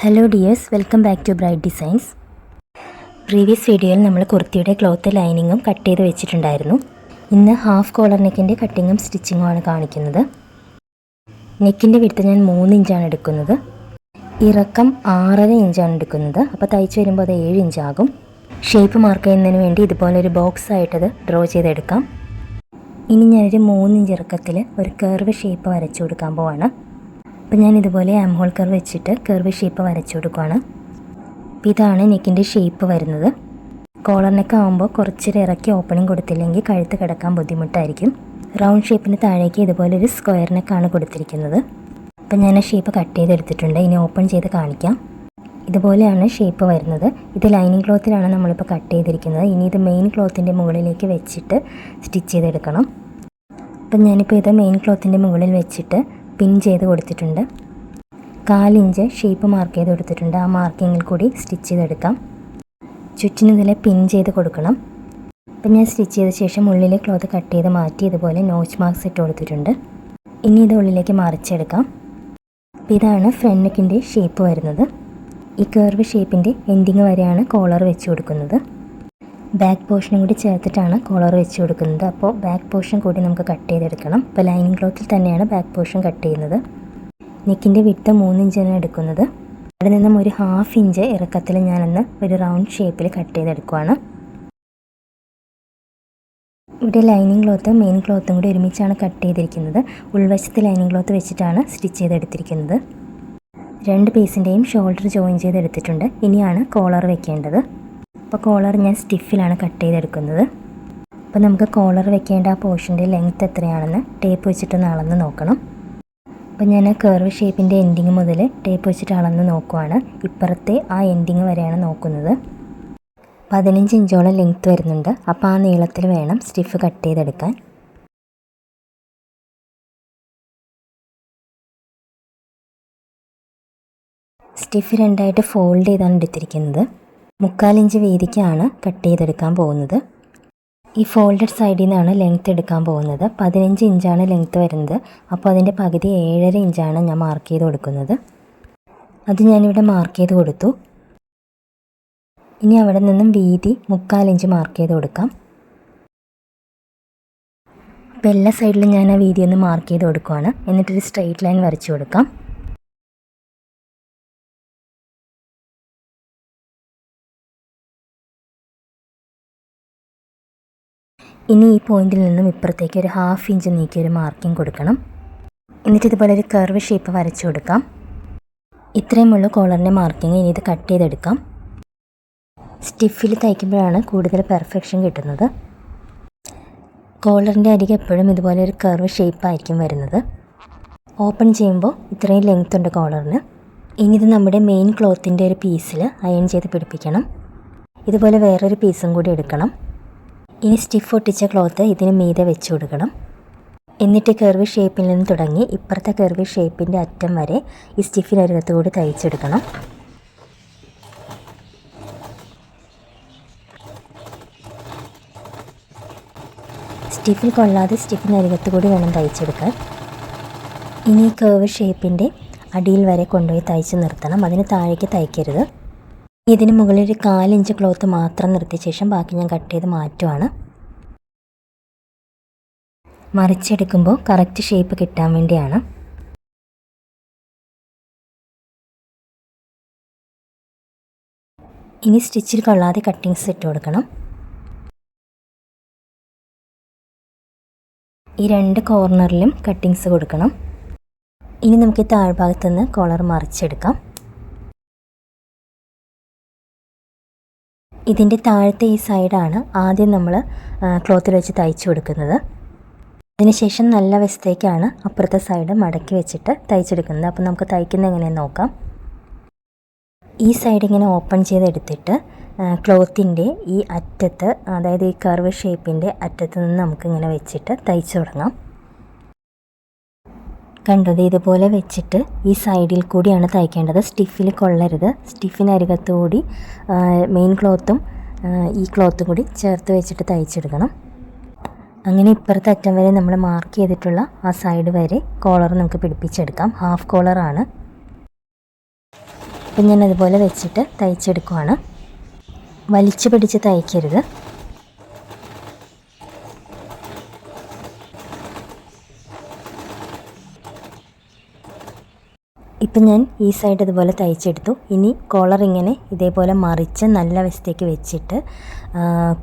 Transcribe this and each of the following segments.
Hello dears, welcome back to Bright Designs. Previous വീഡിയോയിൽ നമ്മൾ കുർത്തിയുടെ cloth ലൈനിങ്ങും കട്ട് ചെയ്ത് വെച്ചിട്ടുണ്ടായിരുന്നു. ഇന്ന് ഹാഫ് കോളർ നെക്കിൻ്റെ കട്ടിങ്ങും സ്റ്റിച്ചിങ്ങും ആണ് കാണിക്കുന്നത്. നെക്കിൻ്റെ വിഡ്ത്ത് ഞാൻ 3 ഇഞ്ചാണ് എടുക്കുന്നത്. ഇറക്കം 6.5 ഇഞ്ചാണ് എടുക്കുന്നത്. അപ്പോൾ തയ്ച്ച് വരുമ്പോൾ അത് 7 ഇഞ്ചാകും. ഷേപ്പ് മാർക്ക് ചെയ്യുന്നതിന് വേണ്ടി ഇതുപോലൊരു ബോക്സ് ആയിട്ടത് ഡ്രോ ചെയ്തെടുക്കാം. ഇനി ഞാനൊരു 3 ഇഞ്ച് ഇറക്കത്തിൽ ഒരു കർവ് ഷേപ്പ് വരച്ചു കൊടുക്കാൻ പോവാണ്. അപ്പോൾ ഞാൻ ഇതുപോലെ ആം ഹോൾ കർവ് വെച്ചിട്ട് കർവ് ഷേപ്പ് വരച്ചു കൊടുക്കുകയാണ്. അപ്പോൾ ഇതാണ് നെക്കിൻ്റെ ഷേപ്പ് വരുന്നത്. കോളർ നെക്ക് ആകുമ്പോൾ കുറച്ചൊരു ഇറക്കി ഓപ്പണിങ് കൊടുത്തില്ലെങ്കിൽ കഴുത്ത് കിടക്കാൻ ബുദ്ധിമുട്ടായിരിക്കും. റൗണ്ട് ഷേപ്പിന് താഴേക്ക് ഇതുപോലെ ഒരു സ്ക്വയർ നെക്കാണ് കൊടുത്തിരിക്കുന്നത്. അപ്പോൾ ഞാൻ ആ ഷേപ്പ് കട്ട് ചെയ്തെടുത്തിട്ടുണ്ട്. ഇനി ഓപ്പൺ ചെയ്ത് കാണിക്കാം. ഇതുപോലെയാണ് ഷേപ്പ് വരുന്നത്. ഇത് ലൈനിങ് ക്ലോത്തിലാണ് നമ്മളിപ്പോൾ കട്ട് ചെയ്തിരിക്കുന്നത്. ഇനി ഇത് മെയിൻ ക്ലോത്തിൻ്റെ മുകളിലേക്ക് വെച്ചിട്ട് സ്റ്റിച്ച് ചെയ്തെടുക്കണം. അപ്പം ഞാനിപ്പോൾ ഇത് മെയിൻ ക്ലോത്തിൻ്റെ മുകളിൽ വെച്ചിട്ട് പിൻ ചെയ്ത് കൊടുത്തിട്ടുണ്ട്. 4 ഇഞ്ച് ഷേപ്പ് മാർക്ക് ചെയ്ത് കൊടുത്തിട്ടുണ്ട്. ആ മാർക്കിങ്ങിൽ കൂടി സ്റ്റിച്ച് ചെയ്തെടുക്കാം. ചുറ്റിനതിൽ പിൻ ചെയ്ത് കൊടുക്കണം. അപ്പം ഞാൻ സ്റ്റിച്ച് ചെയ്ത ശേഷം ഉള്ളിലെ ക്ലോത്ത് കട്ട് ചെയ്ത് മാറ്റി ഇതുപോലെ നോച്ച് മാർക്സ് ഇട്ട് കൊടുത്തിട്ടുണ്ട്. ഇനി ഇത് ഉള്ളിലേക്ക് മറിച്ചെടുക്കാം. അപ്പോൾ ഇതാണ് ഫ്രണ്ട് നെക്കിൻ്റെ ഷേപ്പ് വരുന്നത്. ഈ കർവ് ഷേപ്പിൻ്റെ എൻഡിങ് വരെയാണ് കോളർ വെച്ച് കൊടുക്കുന്നത്. ബാക്ക് പോർഷനും കൂടി ചേർത്തിട്ടാണ് കോളർ വെച്ച് കൊടുക്കുന്നത്. അപ്പോൾ ബാക്ക് പോർഷൻ കൂടി നമുക്ക് കട്ട് ചെയ്തെടുക്കണം. ഇപ്പോൾ ലൈനിങ് ക്ലോത്തിൽ തന്നെയാണ് ബാക്ക് പോർഷൻ കട്ട് ചെയ്യുന്നത്. നെക്കിൻ്റെ വിഡ്ത്ത് 3 ഇഞ്ചാണ് എടുക്കുന്നത്. അവിടെ നിന്നും ഒരു 1/2 ഇഞ്ച് ഇറക്കത്തിൽ ഞാനൊന്ന് ഒരു റൗണ്ട് ഷേപ്പിൽ കട്ട് ചെയ്തെടുക്കുകയാണ്. ഇവിടെ ലൈനിങ് ക്ലോത്ത് മെയിൻ ക്ലോത്തും കൂടി ഒരുമിച്ചാണ് കട്ട് ചെയ്തിരിക്കുന്നത്. ഉൾവശത്ത് ലൈനിങ് ക്ലോത്ത് വെച്ചിട്ടാണ് സ്റ്റിച്ച് ചെയ്തെടുത്തിരിക്കുന്നത്. 2 പീസിൻ്റെയും ഷോൾഡർ ജോയിൻ ചെയ്തെടുത്തിട്ടുണ്ട്. ഇനിയാണ് കോളർ വെക്കേണ്ടത്. അപ്പോൾ കോളർ ഞാൻ സ്റ്റിഫിലാണ് കട്ട് ചെയ്തെടുക്കുന്നത്. അപ്പോൾ നമുക്ക് കോളർ വെക്കേണ്ട ആ പോർഷൻ്റെ ലെങ്ത്ത് എത്രയാണെന്ന് ടേപ്പ് വെച്ചിട്ടൊന്ന് അളന്ന് നോക്കണം. അപ്പോൾ ഞാൻ കർവ് ഷേപ്പിൻ്റെ എൻഡിങ് മുതൽ ടേപ്പ് വെച്ചിട്ട് അളന്ന് നോക്കുവാണ്. ഇപ്പുറത്തെ ആ എൻഡിങ് വരെയാണ് നോക്കുന്നത്. 15 ഇഞ്ചോളം ലെങ്ത്ത് വരുന്നുണ്ട്. അപ്പോൾ ആ നീളത്തിൽ വേണം സ്റ്റിഫ് കട്ട് ചെയ്തെടുക്കാൻ. സ്റ്റിഫ് 2ആയിട്ട് ഫോൾഡ് ചെയ്താണ് എടുത്തിരിക്കുന്നത്. 3/4 ഇഞ്ച് വീതിക്കാണ് കട്ട് ചെയ്തെടുക്കാൻ പോകുന്നത്. ഈ ഫോൾഡഡ് സൈഡിൽ നിന്നാണ് ലെങ്ത്ത് എടുക്കാൻ പോകുന്നത്. 15 ഇഞ്ചാണ് ലെങ്ത്ത് വരുന്നത്. അപ്പോൾ അതിൻ്റെ പകുതി 7.5 ഇഞ്ചാണ് ഞാൻ മാർക്ക് ചെയ്ത് കൊടുക്കുന്നത്. അത് ഞാനിവിടെ മാർക്ക് ചെയ്ത് കൊടുത്തു. ഇനി അവിടെ നിന്നും വീതി 3/4 ഇഞ്ച് മാർക്ക് ചെയ്ത് കൊടുക്കാം. അപ്പോൾ എല്ലാ സൈഡിലും ഞാൻ ആ വീതി ഒന്ന് മാർക്ക് ചെയ്ത് കൊടുക്കുകയാണ്. എന്നിട്ടൊരു സ്ട്രെയിറ്റ് ലൈൻ വരച്ചു കൊടുക്കാം. ഇനി ഈ പോയിന്റിൽ നിന്നും ഇപ്പുറത്തേക്ക് ഒരു 1/2 ഇഞ്ച് നീക്കി ഒരു മാർക്കിംഗ് കൊടുക്കണം. എന്നിട്ട് ഇതുപോലെ ഒരു കർവ് ഷേപ്പ് വരച്ചു കൊടുക്കാം. ഇത്രയുമുള്ള കോളറിൻ്റെ മാർക്കിംഗ്. ഇനി ഇത് കട്ട് ചെയ്തെടുക്കാം. സ്റ്റിഫിൽ തയ്ക്കുമ്പോഴാണ് കൂടുതൽ പെർഫെക്ഷൻ കിട്ടുന്നത്. കോളറിൻ്റെ അരികെ എപ്പോഴും ഇതുപോലെ ഒരു കർവ് ഷേപ്പായിരിക്കും വരുന്നത്. ഓപ്പൺ ചെയ്യുമ്പോൾ ഇത്രയും ലെങ്ത് ഉണ്ട് കോളറിന്. ഇനി ഇത് നമ്മുടെ മെയിൻ ക്ലോത്തിൻ്റെ ഒരു പീസിൽ അയൺ ചെയ്ത് പിടിപ്പിക്കണം. ഇതുപോലെ വേറൊരു പീസും കൂടി എടുക്കണം. ഇനി സ്റ്റിഫ് ഒട്ടിച്ച ക്ലോത്ത് ഇതിന് മീതെ വെച്ച് കൊടുക്കണം. എന്നിട്ട് കർവ് ഷേപ്പിൽ നിന്ന് തുടങ്ങി ഇപ്പുറത്തെ കർവ് ഷേപ്പിൻ്റെ അറ്റം വരെ ഈ സ്റ്റിഫിനരികത്ത് കൂടി തയ്ച്ചെടുക്കണം. സ്റ്റിഫിൽ കൊള്ളാതെ സ്റ്റിഫിനരികത്ത് കൂടി വേണം തയ്ച്ചെടുക്കാൻ. ഇനി കർവ് ഷേപ്പിൻ്റെ അടിയിൽ വരെ കൊണ്ടുപോയി തയ്ച്ച് നിർത്തണം. അതിന് താഴേക്ക് തയ്ക്കരുത്. ഇതിന് മുകളിൽ ഒരു 4 ഇഞ്ച് ക്ലോത്ത് മാത്രം നിർത്തിയ ശേഷം ബാക്കി ഞാൻ കട്ട് ചെയ്ത് മാറ്റുവാണ്. മറിച്ചെടുക്കുമ്പോൾ കറക്റ്റ് ഷേപ്പ് കിട്ടാൻ വേണ്ടിയാണ്. ഇനി സ്റ്റിച്ചിൽ കൊള്ളാതെ കട്ടിങ്സ് ഇട്ട് കൊടുക്കണം. ഈ 2 കോർണറിലും കട്ടിങ്സ് കൊടുക്കണം. ഇനി നമുക്ക് ഈ താഴ്ഭാഗത്തുനിന്ന് കോളർ മറിച്ചെടുക്കാം. ഇതിൻ്റെ താഴത്തെ ഈ സൈഡാണ് ആദ്യം നമ്മൾ ക്ലോത്തിൽ വെച്ച് തയ്ച്ചു കൊടുക്കുന്നത്. അതിനുശേഷം നല്ല വശത്തേക്കാണ് അപ്പുറത്തെ സൈഡ് മടക്കി വെച്ചിട്ട് തയ്ച്ചെടുക്കുന്നത്. അപ്പോൾ നമുക്ക് തയ്ക്കുന്നത് എങ്ങനെയെന്ന് നോക്കാം. ഈ സൈഡ് ഇങ്ങനെ ഓപ്പൺ ചെയ്തെടുത്തിട്ട് ക്ലോത്തിൻ്റെ ഈ അറ്റത്ത്, അതായത് ഈ കർവ് ഷേപ്പിൻ്റെ അറ്റത്ത് നിന്ന് നമുക്കിങ്ങനെ വെച്ചിട്ട് തയ്ച്ചു തുടങ്ങാം. കണ്ടത് ഇതുപോലെ വെച്ചിട്ട് ഈ സൈഡിൽ കൂടിയാണ് തയ്ക്കേണ്ടത്. സ്റ്റിഫിൽ കൊള്ളരുത്. സ്റ്റിഫിനരികത്തുകൂടി മെയിൻ ക്ലോത്തും ഈ ക്ലോത്തും കൂടി ചേർത്ത് വെച്ചിട്ട് തയ്ച്ചെടുക്കണം. അങ്ങനെ ഇപ്പുറത്തെ അറ്റം വരെ നമ്മൾ മാർക്ക് ചെയ്തിട്ടുള്ള ആ സൈഡ് വരെ കോളർ നമുക്ക് പിടിപ്പിച്ചെടുക്കാം. ഹാഫ് കോളറാണ്. ഇപ്പം ഞാൻ അതുപോലെ വെച്ചിട്ട് തയ്ച്ചെടുക്കുവാണ്. വലിച്ചു പിടിച്ച് തയ്ക്കരുത്. ഇപ്പം ഞാൻ ഈ സൈഡ് ഇതുപോലെ തയ്ച്ചെടുത്തു. ഇനി കോളർ ഇങ്ങനെ ഇതേപോലെ മറിച്ച് നല്ല വശത്തേക്ക് വെച്ചിട്ട്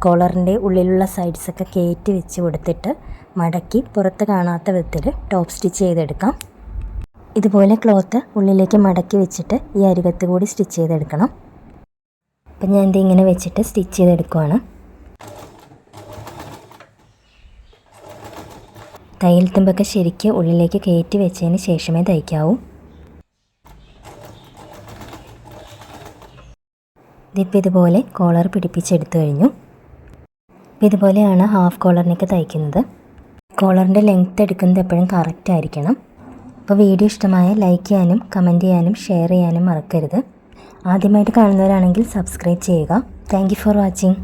കോളറിൻ്റെ ഉള്ളിലുള്ള സൈഡ്സൊക്കെ കയറ്റി വെച്ച് കൊടുത്തിട്ട് മടക്കി പുറത്ത് കാണാത്ത വിധത്തിൽ ടോപ്പ് സ്റ്റിച്ച് ചെയ്തെടുക്കാം. ഇതുപോലെ ക്ലോത്ത് ഉള്ളിലേക്ക് മടക്കി വെച്ചിട്ട് ഈ അരികത്ത് കൂടി സ്റ്റിച്ച് ചെയ്തെടുക്കണം. അപ്പം ഞാൻ ഇതിങ്ങനെ വെച്ചിട്ട് സ്റ്റിച്ച് ചെയ്തെടുക്കുവാണ്. തയ്യൽ തുമ്പൊക്കെ ശരിക്ക് ഉള്ളിലേക്ക് കയറ്റി വെച്ചതിന് ശേഷമേ തയ്ക്കാവൂ. ഇതിപ്പോൾ ഇതുപോലെ കോളർ പിടിപ്പിച്ചെടുത്തു കഴിഞ്ഞു. ഇതുപോലെയാണ് ഹാഫ് കോളറിനൊക്കെ തയ്ക്കുന്നത്. കോളറിൻ്റെ ലെങ്ത്ത് എടുക്കുന്നത് എപ്പോഴും കറക്റ്റ് ആയിരിക്കണം. അപ്പോൾ വീഡിയോ ഇഷ്ടമായ ലൈക്ക് ചെയ്യാനും കമൻറ്റ് ചെയ്യാനും ഷെയർ ചെയ്യാനും മറക്കരുത്. ആദ്യമായിട്ട് കാണുന്നവരാണെങ്കിൽ സബ്സ്ക്രൈബ് ചെയ്യുക. Thank you for watching.